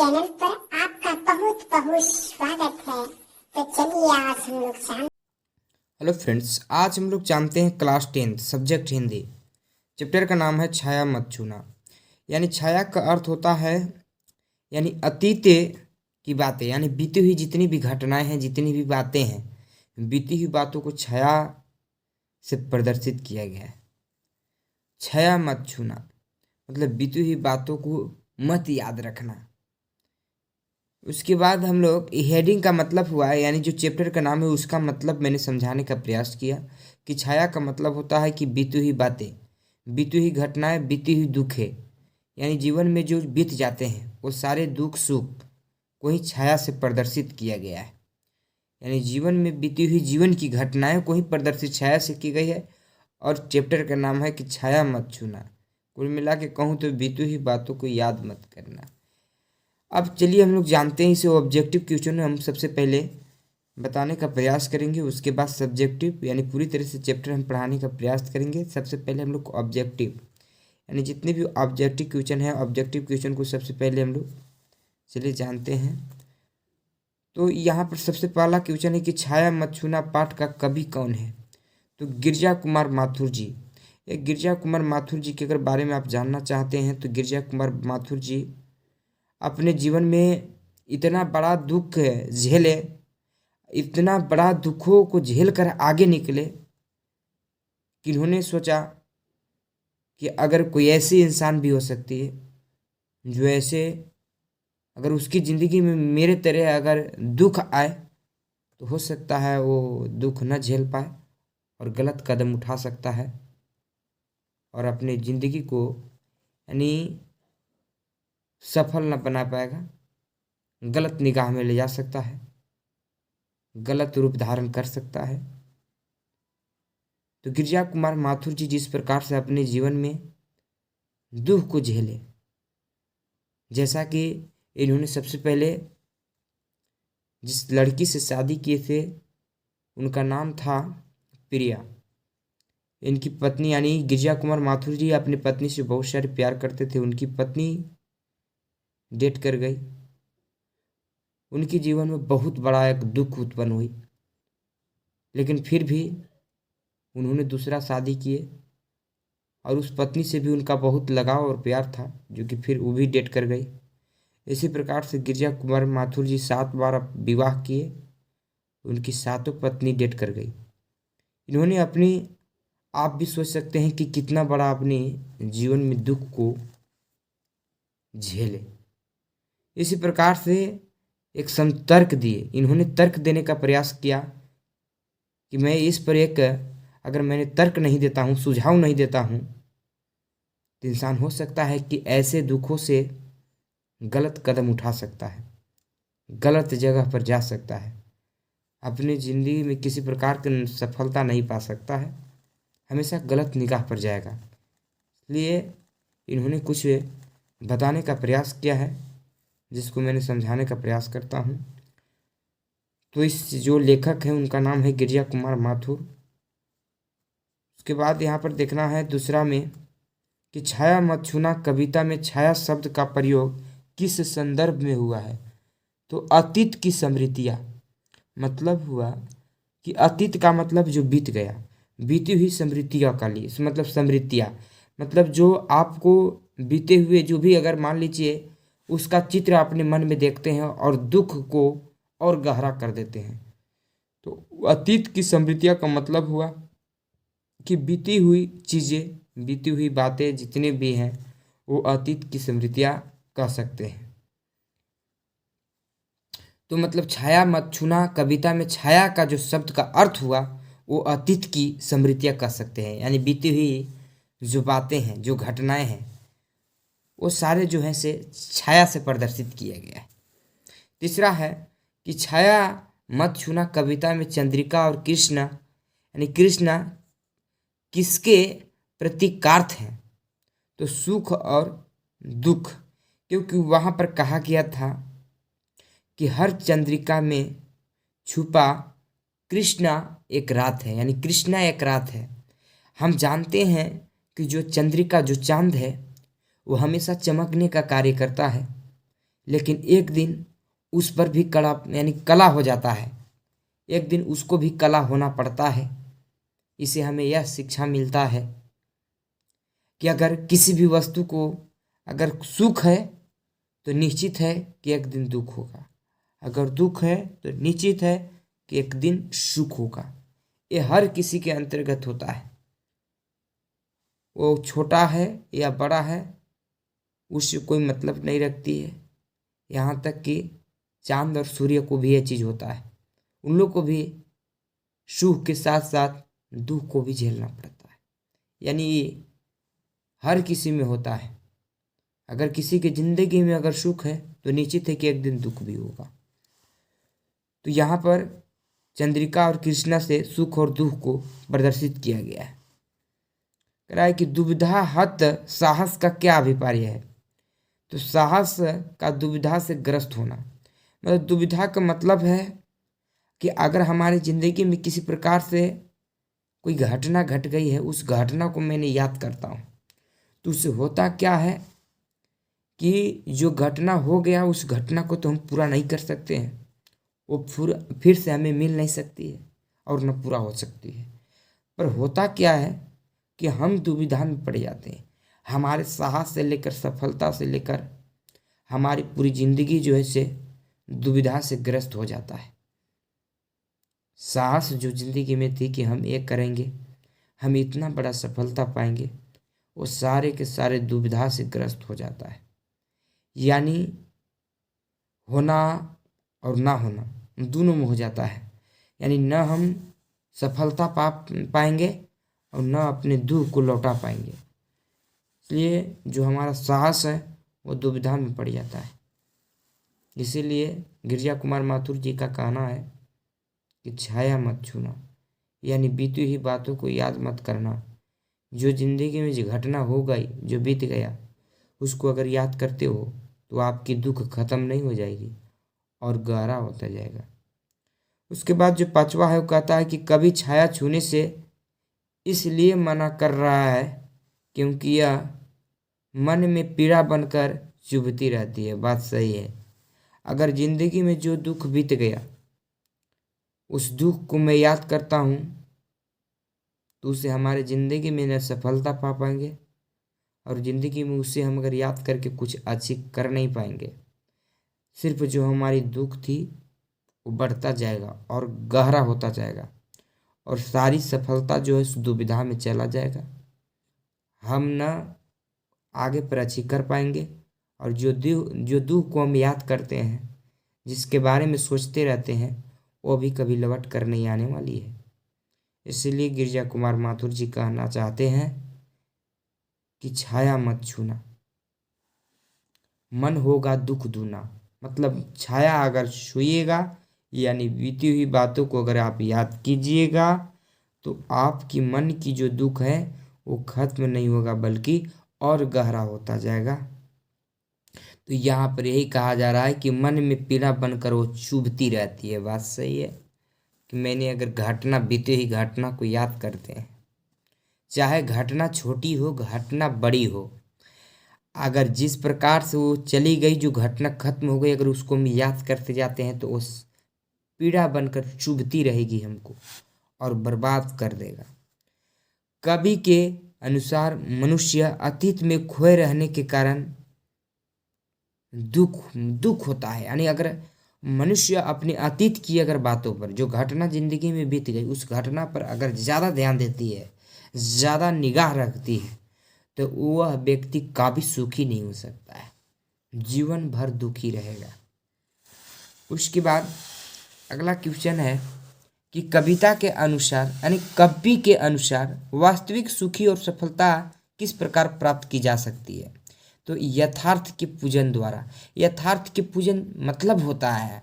Channel पर आपका बहुत बहुत स्वागत है। तो चलिए आज हम लोग हेलो फ्रेंड्स, आज हम लोग जानते हैं क्लास 10 सब्जेक्ट हिंदी। चैप्टर का नाम है छाया मत छूना। यानी छाया का अर्थ होता है यानी अतीत की बातें, यानी बीती हुई जितनी भी घटनाएं हैं, जितनी भी बातें हैं, बीती हुई बातों को छाया से प्रदर्शित किया गया है। छाया मत छूना मतलब बीती हुई बातों को मत याद रखना। उसके बाद हम लोग हेडिंग का मतलब हुआ है, यानी जो चैप्टर का नाम है उसका मतलब मैंने समझाने का प्रयास किया कि छाया का मतलब होता है कि बीती हुई बातें, बीती हुई घटनाएं, बीती हुई दुख है, यानी जीवन में जो बीत जाते हैं वो सारे दुख सुख को ही छाया से प्रदर्शित किया गया है। यानी जीवन में बीती हुई जीवन की घटनाएं को ही प्रदर्शित छाया से की गई है। और चैप्टर का नाम है कि छाया मत छूना। कुल मिला के कहूँ तो बीती हुई बातों को याद मत करना। अब चलिए हम लोग जानते हैं इसे ऑब्जेक्टिव क्वेश्चन हम सबसे पहले बताने का प्रयास करेंगे, उसके बाद सब्जेक्टिव यानी पूरी तरह से चैप्टर हम पढ़ाने का प्रयास करेंगे। सबसे पहले हम लोग ऑब्जेक्टिव यानी जितने भी ऑब्जेक्टिव क्वेश्चन है, ऑब्जेक्टिव क्वेश्चन को सबसे पहले हम लोग चलिए जानते हैं। तो यहाँ पर सबसे पहला क्वेश्चन है कि छाया मत छूना पाठ का कवि कौन है? तो गिरिजा कुमार माथुर जी। ये गिरिजा कुमार माथुर जी के अगर बारे में आप जानना चाहते हैं तो गिरिजा कुमार माथुर जी अपने जीवन में इतना बड़ा दुख झेले, इतना बड़ा दुखों को झेल कर आगे निकले कि इन्होंने सोचा कि अगर कोई ऐसी इंसान भी हो सकती है जो ऐसे, अगर उसकी ज़िंदगी में मेरे तरह अगर दुख आए तो हो सकता है वो दुख न झेल पाए और गलत कदम उठा सकता है और अपनी ज़िंदगी को यानी सफल न बना पाएगा, गलत निगाह में ले जा सकता है, गलत रूप धारण कर सकता है। तो गिरिजा कुमार माथुर जी जिस प्रकार से अपने जीवन में दुख को झेले, जैसा कि इन्होंने सबसे पहले जिस लड़की से शादी किए थे उनका नाम था प्रिया। इनकी पत्नी यानी गिरिजा कुमार माथुर जी अपनी पत्नी से बहुत सारे प्यार करते थे। उनकी पत्नी डेट कर गई, उनके जीवन में बहुत बड़ा एक दुख उत्पन्न हुई, लेकिन फिर भी उन्होंने दूसरा शादी किए और उस पत्नी से भी उनका बहुत लगाव और प्यार था, जो कि फिर वो भी डेट कर गई। इसी प्रकार से गिरिजा कुमार माथुर जी 7 बार विवाह किए, उनकी 7 पत्नी डेट कर गई। इन्होंने अपनी, आप भी सोच सकते हैं कि कितना बड़ा अपने जीवन में दुख को झेले। इसी प्रकार से एक तर्क दिए, इन्होंने तर्क देने का प्रयास किया कि मैं इस पर एक, अगर मैंने तर्क नहीं देता हूँ, सुझाव नहीं देता हूँ, तो इंसान हो सकता है कि ऐसे दुखों से गलत कदम उठा सकता है, गलत जगह पर जा सकता है, अपनी ज़िंदगी में किसी प्रकार की सफलता नहीं पा सकता है, हमेशा गलत निगाह पर जाएगा। इसलिए इन्होंने कुछ बताने का प्रयास किया है जिसको मैंने समझाने का प्रयास करता हूँ। तो इस जो लेखक हैं उनका नाम है गिरिजा कुमार माथुर। उसके बाद यहाँ पर देखना है दूसरा में कि छाया मत छूना कविता में छाया शब्द का प्रयोग किस संदर्भ में हुआ है? तो अतीत की स्मृतियाँ, मतलब हुआ कि अतीत का मतलब जो बीत गया, बीती हुई स्मृतियों का लिए मतलब स्मृतियाँ मतलब जो आपको बीते हुए जो भी, अगर मान लीजिए उसका चित्र अपने मन में देखते हैं और दुख को और गहरा कर देते हैं। तो अतीत की स्मृतियाँ का मतलब हुआ कि बीती हुई चीज़ें, बीती हुई बातें जितने भी हैं वो अतीत की स्मृतियाँ कह सकते हैं। तो मतलब छाया मत छूना कविता में छाया का जो शब्द का अर्थ हुआ वो अतीत की स्मृतियाँ कह सकते हैं, यानी बीती हुई जो बातें हैं, जो घटनाएं हैं, वो सारे जो हैं से छाया से प्रदर्शित किया गया है। तीसरा है कि छाया मत छूना कविता में चंद्रिका और कृष्ण यानी कृष्णा किसके प्रतीकार्थ हैं? तो सुख और दुख, क्योंकि वहाँ पर कहा गया था कि हर चंद्रिका में छुपा कृष्णा एक रात है, यानी कृष्णा एक रात है। हम जानते हैं कि जो चंद्रिका, जो चांद है, वो हमेशा चमकने का कार्य करता है, लेकिन एक दिन उस पर भी कड़ा यानी कला हो जाता है, एक दिन उसको भी कला होना पड़ता है। इसे हमें यह शिक्षा मिलता है कि अगर किसी भी वस्तु को अगर सुख है तो निश्चित है कि एक दिन दुख होगा, अगर दुख है तो निश्चित है कि एक दिन सुख होगा। ये हर किसी के अंतर्गत होता है, वो छोटा है या बड़ा है उससे कोई मतलब नहीं रखती है। यहाँ तक कि चांद और सूर्य को भी ये चीज़ होता है, उन लोग को भी सुख के साथ साथ दुख को भी झेलना पड़ता है। यानी ये हर किसी में होता है। अगर किसी की जिंदगी में अगर सुख है तो निश्चित है कि एक दिन दुख भी होगा। तो यहाँ पर चंद्रिका और कृष्णा से सुख और दुख को प्रदर्शित किया गया है। कह रहा है कि दुविधा हत साहस का क्या अभिप्राय है। तो साहस का दुविधा से ग्रस्त होना, मतलब दुविधा का मतलब है कि अगर हमारी जिंदगी में किसी प्रकार से कोई घटना घट गई है, उस घटना को मैंने याद करता हूँ तो उससे होता क्या है कि जो घटना हो गया उस घटना को तो हम पूरा नहीं कर सकते हैं, वो फिर से हमें मिल नहीं सकती है और न पूरा हो सकती है। पर होता क्या है कि हम दुविधा में पड़ जाते हैं। हमारे साहस से लेकर सफलता से लेकर हमारी पूरी जिंदगी जो है से दुविधा से ग्रस्त हो जाता है। साहस जो जिंदगी में थी कि हम ये करेंगे, हम इतना बड़ा सफलता पाएंगे, वो सारे के सारे दुविधा से ग्रस्त हो जाता है। यानी होना और ना होना दोनों में हो जाता है। यानी न हम सफलता पाएंगे और न अपने दुख को लौटा पाएंगे। इसलिए जो हमारा साहस है वो दुविधा में पड़ जाता है। इसीलिए गिरिजा कुमार माथुर जी का कहना है कि छाया मत छूना, यानी बीती हुई बातों को याद मत करना। जो जिंदगी में जो घटना हो गई, जो बीत गया, उसको अगर याद करते हो तो आपकी दुख खत्म नहीं हो जाएगी और गहरा होता जाएगा। उसके बाद जो पांचवा है वो कहता है कि कभी छाया छूने से इसलिए मना कर रहा है क्योंकि यह मन में पीड़ा बनकर चुभती रहती है। बात सही है। अगर जिंदगी में जो दुख बीत गया उस दुख को मैं याद करता हूँ तो उसे हमारे ज़िंदगी में न सफलता पा पाएंगे और ज़िंदगी में उसे हम अगर याद करके कुछ अच्छी कर नहीं पाएंगे। सिर्फ जो हमारी दुख थी वो बढ़ता जाएगा और गहरा होता जाएगा और सारी सफलता जो है उस दुविधा में चला जाएगा। हम न आगे पर अच्छी कर पाएंगे और जो दुख को हम याद करते हैं, जिसके बारे में सोचते रहते हैं, वो भी कभी लौट कर नहीं आने वाली है। इसलिए गिरिजा कुमार माथुर जी कहना चाहते हैं कि छाया मत छूना, मन होगा दुख दूना। मतलब छाया अगर छूइएगा यानी बीती हुई बातों को अगर आप याद कीजिएगा तो आपकी मन की जो दुख है वो खत्म नहीं होगा बल्कि और गहरा होता जाएगा। तो यहाँ पर यही कहा जा रहा है कि मन में पीड़ा बनकर वो चुभती रहती है। बात सही है कि मैंने अगर घटना बीते हुई घटना को याद करते हैं, चाहे घटना छोटी हो घटना बड़ी हो, अगर जिस प्रकार से वो चली गई, जो घटना खत्म हो गई, अगर उसको हम याद करते जाते हैं तो उस पीड़ा बनकर चुभती रहेगी हमको और बर्बाद कर देगा। कवि के अनुसार मनुष्य अतीत में खोए रहने के कारण दुख होता है। यानी अगर मनुष्य अपने अतीत की अगर बातों पर, जो घटना जिंदगी में बीत गई, उस घटना पर अगर ज़्यादा ध्यान देती है, ज़्यादा निगाह रखती है, तो वह व्यक्ति कभी सुखी नहीं हो सकता है, जीवन भर दुखी रहेगा। उसके बाद अगला क्वेश्चन है कि कविता के अनुसार यानी कवि के अनुसार वास्तविक सुखी और सफलता किस प्रकार प्राप्त की जा सकती है। तो यथार्थ के पूजन द्वारा। यथार्थ के पूजन मतलब होता है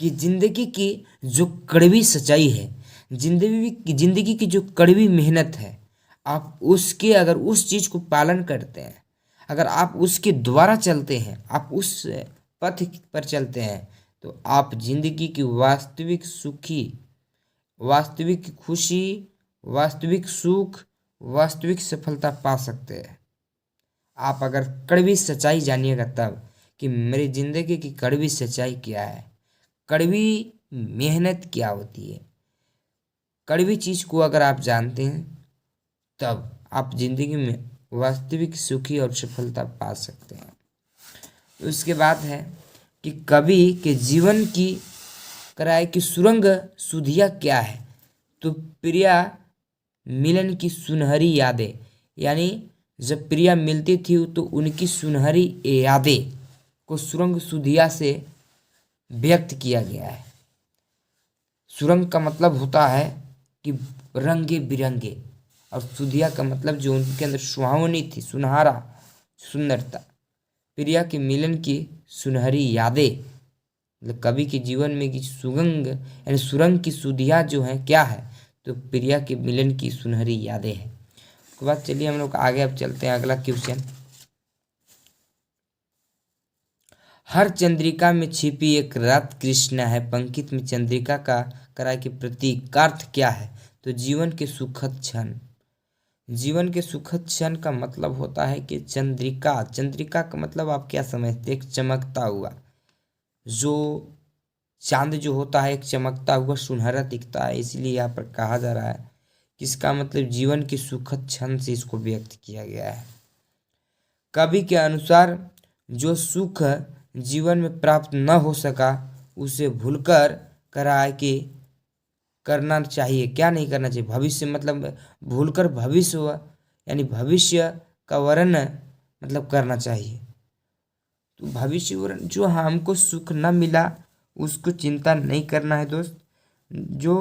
कि जिंदगी की जो कड़वी सच्चाई है, जिंदगी की जो कड़वी मेहनत है, आप उसके अगर उस चीज़ को पालन करते हैं, अगर आप उसके द्वारा चलते हैं, आप उस पथ पर चलते हैं, तो आप जिंदगी की वास्तविक सुखी, वास्तविक खुशी, वास्तविक सुख, वास्तविक सफलता पा सकते हैं। आप अगर कड़वी सच्चाई जानिएगा तब कि मेरी जिंदगी की कड़वी सच्चाई क्या है, कड़वी मेहनत क्या होती है। कड़वी चीज को अगर आप जानते हैं तब आप जिंदगी में वास्तविक सुखी और सफलता पा सकते हैं। उसके बाद है कि कवि के जीवन की कराए की सुरंग सुधिया क्या है, तो प्रिया मिलन की सुनहरी यादें, यानी जब प्रिया मिलती थी तो उनकी सुनहरी यादें को सुरंग सुधिया से व्यक्त किया गया है। सुरंग का मतलब होता है कि रंगे बिरंगे, और सुधिया का मतलब जो उनके अंदर सुहावनी थी, सुनहरा, सुंदरता। प्रिया के मिलन की सुनहरी यादें, मतलब कवि के जीवन में की सुगंग यानी सुरंग की सुधिया जो है क्या है, तो प्रिया के मिलन की सुनहरी यादें हैं। उसके बाद चलिए हम लोग आगे अब चलते हैं। अगला क्वेश्चन, हर चंद्रिका में छिपी एक रात कृष्णा है, पंकित में चंद्रिका का कराए के प्रतीकार्थ क्या है, तो जीवन के सुखद क्षण। जीवन के सुखद क्षण का मतलब होता है कि चंद्रिका, चंद्रिका का मतलब आप क्या समझते हैं, एक चमकता हुआ, जो चांद जो होता है एक चमकता हुआ सुनहरा दिखता है, इसलिए यहाँ पर कहा जा रहा है कि इसका मतलब जीवन के सुखद क्षण से इसको व्यक्त किया गया है। कवि के अनुसार जो सुख जीवन में प्राप्त न हो सका उसे भूलकर कराए के करना चाहिए। क्या नहीं करना चाहिए, भविष्य मतलब भूलकर भविष्य यानी भविष्य का वर्णन मतलब करना चाहिए। तो भविष्य वर्णन, जो हमको सुख न मिला उसको चिंता नहीं करना है दोस्त। जो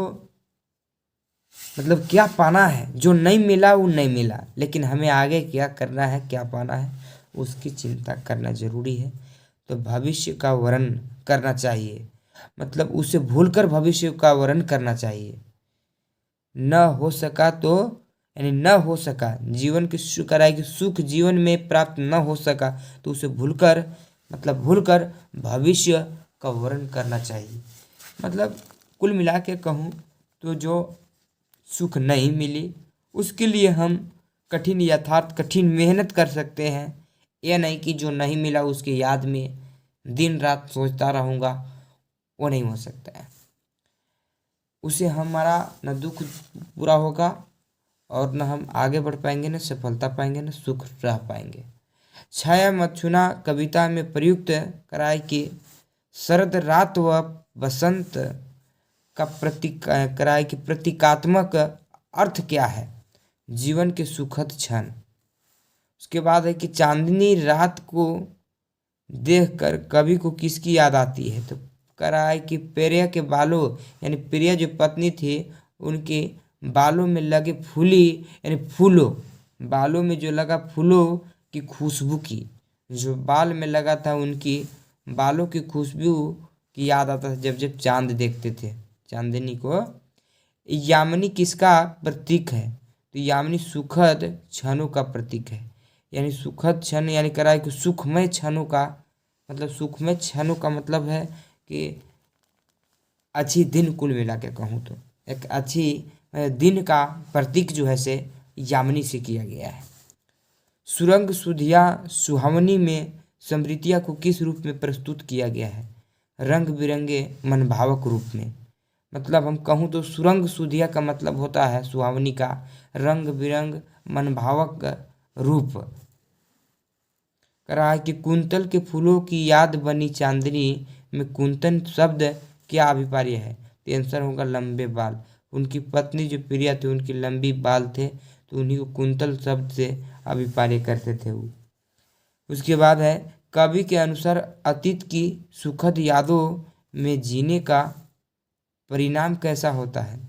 मतलब क्या पाना है, जो नहीं मिला वो नहीं मिला, लेकिन हमें आगे क्या करना है, क्या पाना है, उसकी चिंता करना जरूरी है। तो भविष्य का वर्णन करना चाहिए, मतलब उसे भूलकर भविष्य का वर्णन करना चाहिए। न हो सका तो यानी न हो सका जीवन की कराए कि सुख जीवन में प्राप्त न हो सका तो उसे भूलकर मतलब भूलकर भविष्य का वर्णन करना चाहिए। मतलब कुल मिला के कहूँ तो जो सुख नहीं मिली उसके लिए हम कठिन यथार्थ कठिन मेहनत कर सकते हैं। यह नहीं कि जो नहीं मिला उसके याद में दिन रात सोचता रहूँगा, वो नहीं हो सकता है। उसे हमारा न दुख पूरा होगा और न हम आगे बढ़ पाएंगे, न सफलता पाएंगे, न सुख रह पाएंगे। छाया मच्छुना कविता में प्रयुक्त कराए कि शरद रात व बसंत का प्रतीक कराए कि प्रतीकात्मक अर्थ क्या है, जीवन के सुखद क्षण। उसके बाद है कि चांदनी रात को देखकर कवि को किसकी याद आती है, तो कराए कि प्रिया के बालों यानी प्रिया जो पत्नी थी उनके बालों में लगे फूली यानी फूलों, बालों में जो लगा फूलों की खुशबू की, जो बाल में लगा था उनकी बालों की खुशबू की याद आता था जब जब चांद देखते थे चांदनी को। यामिनी किसका प्रतीक है, तो यामिनी सुखद क्षणों का प्रतीक है। यानी सुखद क्षण यानी कराए कि सुखमय क्षणों का मतलब सुखमय क्षणों का मतलब है कि अच्छी दिन, कुल मिला के कहूँ तो एक अच्छी दिन का प्रतीक जो है से यामिनी से किया गया है। सुरंग सुधिया सुहावनी में समृतिया को किस रूप में प्रस्तुत किया गया है, रंग बिरंगे मनभावक रूप में। मतलब हम कहूँ तो सुरंग सुधिया का मतलब होता है सुहावनी का रंग बिरंग मनभावक रूप। कहा है कि कुंतल के फूलों की याद बनी चांदनी में कुंतन शब्द क्या अभिप्राय है, तो आंसर होगा लंबे बाल। उनकी पत्नी जो प्रिया थी उनकी लंबी बाल थे तो उन्हीं को कुंतल शब्द से अभिप्राय करते थे वो। उसके बाद है कवि के अनुसार अतीत की सुखद यादों में जीने का परिणाम कैसा होता है,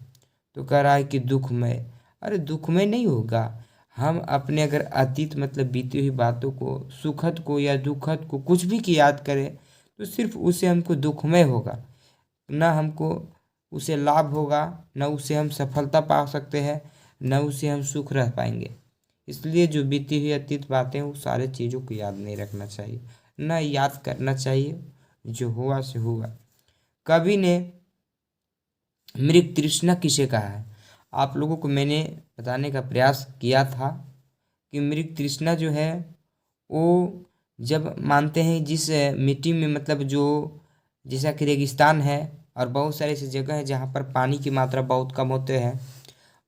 तो कह रहा है कि दुखमय। अरे दुखमय नहीं होगा, हम अपने अगर अतीत मतलब बीती हुई बातों को सुखद को या दुखद को कुछ भी की याद करें तो सिर्फ उसे हमको दुखमय होगा, ना हमको उसे लाभ होगा, ना उसे हम सफलता पा सकते हैं, ना उसे हम सुख रह पाएंगे। इसलिए जो बीती हुई अतीत बातें वो सारे चीज़ों को याद नहीं रखना चाहिए, ना याद करना चाहिए, जो हुआ से हुआ। कवि ने मृग तृष्णा किसे कहा है, आप लोगों को मैंने बताने का प्रयास किया था कि मृग तृष्णा जो है वो जब मानते हैं जिस मिट्टी में मतलब जो जैसा कि रेगिस्तान है और बहुत सारे ऐसी जगह है जहाँ पर पानी की मात्रा बहुत कम होते हैं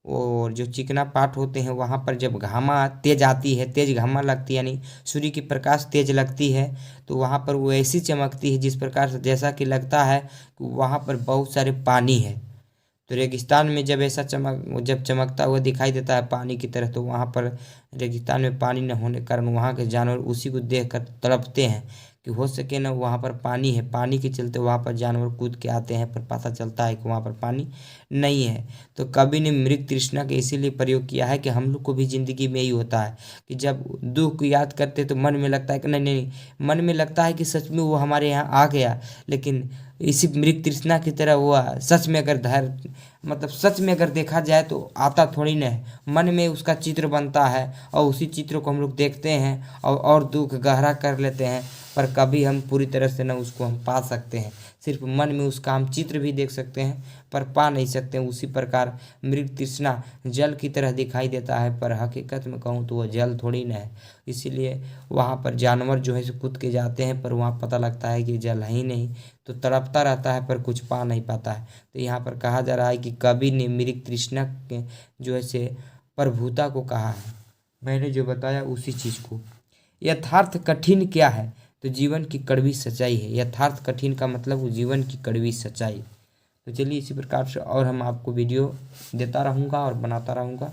और जो चिकना पाट होते हैं वहाँ पर जब घामा तेज आती है, तेज घामा लगती है यानी सूर्य की प्रकाश तेज लगती है तो वहाँ पर वो ऐसी चमकती है जिस प्रकार से जैसा कि लगता है कि वहाँ पर बहुत सारे पानी है। तो रेगिस्तान में जब ऐसा जब चमकता हुआ दिखाई देता है पानी की तरह तो वहाँ पर रेगिस्तान में पानी न होने के कारण वहाँ के जानवर उसी को देखकर तड़पते हैं कि हो सके ना वहाँ पर पानी है। पानी के चलते वहाँ पर जानवर कूद के आते हैं पर पता चलता है कि वहाँ पर पानी नहीं है। तो कवि ने मृग तृष्णा का इसीलिए प्रयोग किया है कि हम लोग को भी ज़िंदगी में यही होता है कि जब दुख को याद करते तो मन में लगता है कि नहीं नहीं, मन में लगता है कि सच में वो हमारे यहाँ आ गया, लेकिन इसी मृग तृष्णा की तरह हुआ सच में अगर मतलब सच में अगर देखा जाए तो आता थोड़ी ना है, मन में उसका चित्र बनता है और उसी चित्र को हम लोग देखते हैं और दुख गहरा कर लेते हैं। पर कभी हम पूरी तरह से ना उसको हम पा सकते हैं, सिर्फ मन में उसका हम चित्र भी देख सकते हैं पर पा नहीं सकते हैं। उसी प्रकार मृग तृष्णा जल की तरह दिखाई देता है पर हकीकत में कहूँ तो वह जल थोड़ी ना है। इसीलिए वहाँ पर जानवर जो है सो कूद के जाते हैं पर वहाँ पता लगता है कि जल है ही नहीं, तो तड़पता रहता है पर कुछ पा नहीं पाता है। तो यहाँ पर कहा जा रहा है कि कवि ने मृग तृष्णा के जो है से प्रभुता को कहा है। मैंने जो बताया उसी चीज़ को। यथार्थ कठिन क्या है? तो जीवन की कड़वी सच्चाई है। यथार्थ कठिन का मतलब वो जीवन की कड़वी सच्चाई। तो चलिए इसी प्रकार से और हम आपको वीडियो देता रहूँगा और बनाता रहूँगा।